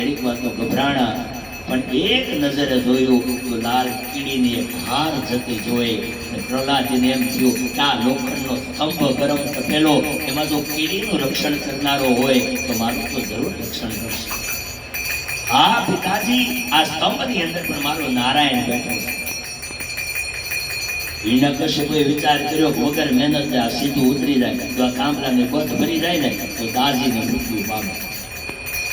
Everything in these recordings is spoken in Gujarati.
ઘડીક વાર તો ગભરાણા, પણ એક નજરે જોયું તો લાલ કીડીની એક હાર જતી જોઈ. પ્રહલાદજીને એમ થયું કે આ લોખંડનો સ્તંભ ગરમ તપેલો, એમાં જો કીડીનું રક્ષણ કરનારો હોય તો મારું તો જરૂર રક્ષણ કરશે. હા પિતાજી, આ સ્તંભની અંદર પણ મારો નારાયણ બેઠો છે. હિરણ્યકશ્યપુએ વિચાર કર્યો કે વગર મહેનતે આ સીધું ઉતરી જાય, જો આ કામલાને બધ ભરી જાય ને તો દાજીને મૃત્યુ પામે.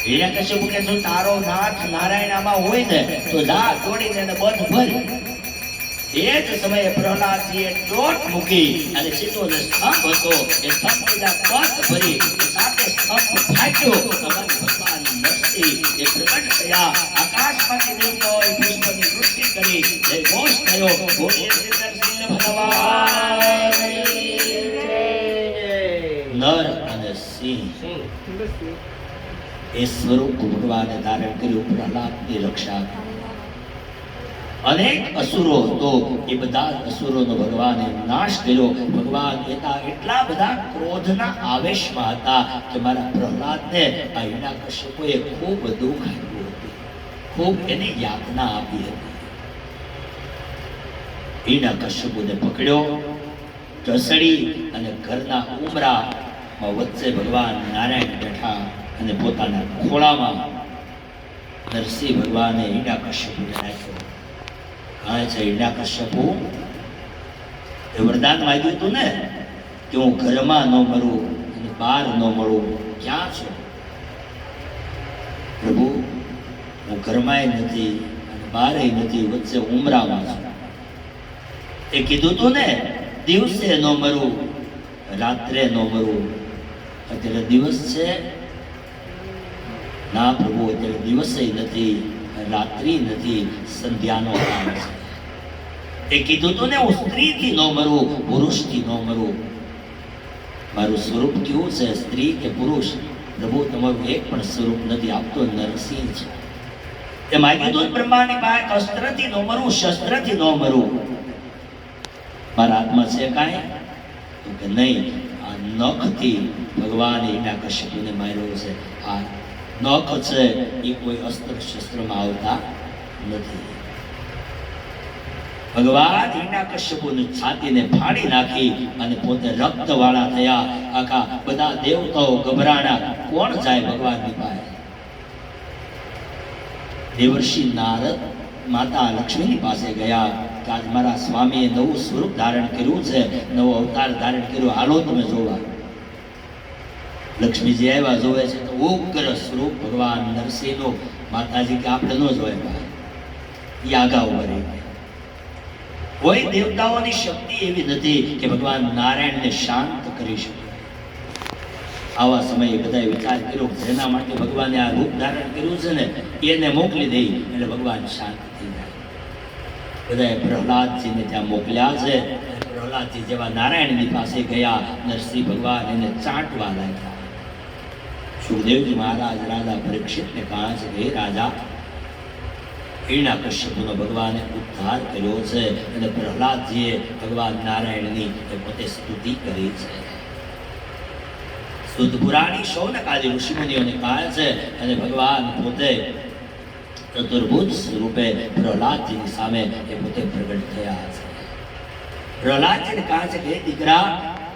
હિરણ્યકશ્યપુ કે જો તારો નાથ નારાયણ આમાં હોય ને તો જા દોડીને એને બધ ભરી. એ જ સમયે પ્રહલાદજીએ દોટ મૂકી અને સીધો જે સ્તંભ હતો એ સ્તંભ બધા બધ ભરી સાથે સ્તંભ ફાટ્યો. તમારી ભગવાન નરસિંહ એ પ્રગટ થયા, આકાશમાંથી દેવતાઓએ પુષ્પની વૃષ્ટિ કરી, જય ઘોષ થયો, બોલીએ શ્રી નરસિંહ ભગવાન નર અને સિંહ એ સ્વરૂપ ભગવાને ધારણ કર્યું પ્રહલાદની રક્ષા. અનેક અસુરો હતો, એ બધા અસુરોનો ભગવાને નાશ કર્યો. ભગવાન એટલા બધા ક્રોધના આવેશમાં હતા કે મારા પ્રહલાદને આ હિરણ્યકશ્યપુએ ખૂબ દુઃખ આપ્યું હતું, ખૂબ એને યાતના આપી હતી. હિરણ્યકશ્યપુને પકડ્યો, ઘસડી અને ઘરના ઉમરામાં વચ્ચે ભગવાન નારાયણ બેઠા અને પોતાના ખોળામાં નરસિંહ ભગવાને હિરણ્યકશ્યપુને રાખ્યો. કહે છે હિરણ્યકશ્યપુ એ વરદાન માંગ્યું હતું ને કે હું ઘરમાં ન મરું અને બહાર ન મળું, ક્યાં છો? પ્રભુ, હું ઘરમાંય નથી અને બહારય નથી, વચ્ચે ઉમરામાં છું. એ કીધું તું ને દિવસે ન મરું રાત્રે ન મરું, અત્યારે દિવસ છે? ના પ્રભુ, અત્યારે દિવસે નથી, રાત્રિ નથી, સંધ્યાનો કાળ છે. એ કીધું તું ને હું સ્ત્રીથી ન મરું, પુરુષથી ન મરું. મારું સ્વરૂપ કેવું છે, સ્ત્રી કે પુરુષ? પ્રભુ, તમારું એક પણ સ્વરૂપ નથી, આપતો નરસિંહ છે. એ માગ્યું તું બ્રહ્માની પાસે અસ્ત્રથી ન મરું, શસ્ત્રથી ન મરું. મારા હાથમાં છે કાંઈ? તો કે નહીં, આ નખથી ભગવાન હિરણ્યકશ્યપુને માર્યો છે. આ નખ છે એ કોઈ અસ્ત્ર શસ્ત્રમાં આવતા નથી. ભગવાન હિરણ્યકશ્યપુની છાતીને ફાડી નાખી અને પોતે રક્તવાળા થયા. આખા બધા દેવતાઓ ગભરાણા, કોણ જાય ભગવાનની પાસે? દેવર્ષિ નારદ માતા લક્ષ્મીની પાસે ગયા કે આજ મારા સ્વામીએ નવું સ્વરૂપ ધારણ કર્યું છે, નવો અવતાર ધારણ કર્યો, હાલો તમે જોવા. લક્ષ્મીજી આવ્યા, જોવે છે તો ઉગ્ર સ્વરૂપ ભગવાન નરસિંહનું. માતાજી કે આપણે ન જોવે ભાઈ, એ આગા ઉભા રહી ગયા. કોઈ દેવતાઓની શક્તિ એવી નથી કે ભગવાન નારાયણને શાંત કરી શકે. આવા સમયે બધાએ વિચાર કર્યો જેના માટે ભગવાને આ રૂપ ધારણ કર્યું છે ને એને મોકલી દઈ એટલે ભગવાન શાંત થઈ જાય. બધાએ પ્રહલાદજીને ત્યાં મોકલ્યા છે. પ્રહલાદજી જેવા નારાયણની પાસે ગયા, નરસિંહ ભગવાન એને ચાટવા લાગ્યા. સુખદેવજી મહારાજ રાજા પરીક્ષિતને કહે છે, હે રાજા, હિરણ્યકશ્યપુનો ભગવાને ઉદ્ધાર કર્યો છે અને પ્રહલાદજીએ ભગવાન નારાયણની પોતે સ્તુતિ કરી છે. શુદ્ધ પુરાણી શૌનકાદી ઋષિમુનિઓને કહે છે અને ભગવાન પોતે ચતુર્ભુજ સ્વરૂપે પ્રહલાદજીની સામે એ પોતે પ્રગટ થયા છે. પ્રહલાદજીને કહે છે કે દીકરા,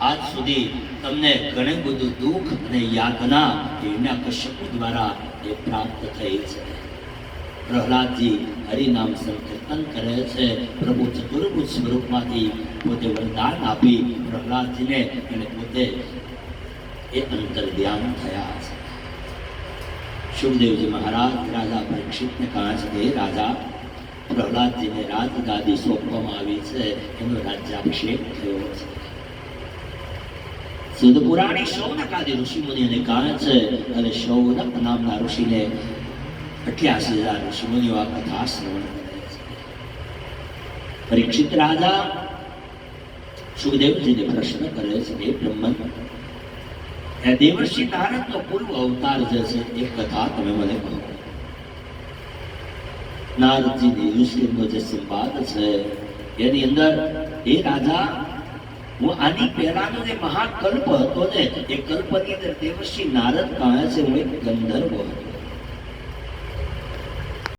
આજ સુધી તમને ઘણું બધું દુઃખ અને યાતના હિરણ્યકશ્યપુ દ્વારા એ પ્રાપ્ત થઈ છે. પ્રહલાદજી હરિનામ સંકીર્તન કરે છે. પ્રભુ ચતુર્ભુજ સ્વરૂપમાંથી પોતે વરદાન આપી પ્રહલાદજીને અને પોતે એ અંતર ધ્યાન થયા છે. સુખદેવજી મહારાજ રાજા પરીક્ષિતને કહે છે કે રાજા, પ્રહલાદજીને રાજગાદી સોંપવામાં આવી છે, એનો રાજ્યાભિષેક થયો છે. શુદ્ધ પુરાણી શૌનકાદી ઋષિમુનિઓને કહે છે અને શૌનક નામના ઋષિને 88,000 ઋષિમુનિઓ આ કથા શ્રવણ કરે છે. પરીક્ષિત રાજા સુખદેવજીને પ્રશ્ન કરે છે કે બ્રહ્મન, દેવર્ષિ નારદનો પૂર્વ અવતાર જે છે એ કથા તમે મને કહો. નારદજીની યુધિષ્ઠિરનો જે સંવાદ છે એની અંદર, એ રાજા, હું આની પહેલાનો જે મહાકલ્પ હતો ને એ કલ્પની અંદર દેવર્ષિ નારદ કહે છે હું એક ગંધર્વ હતો.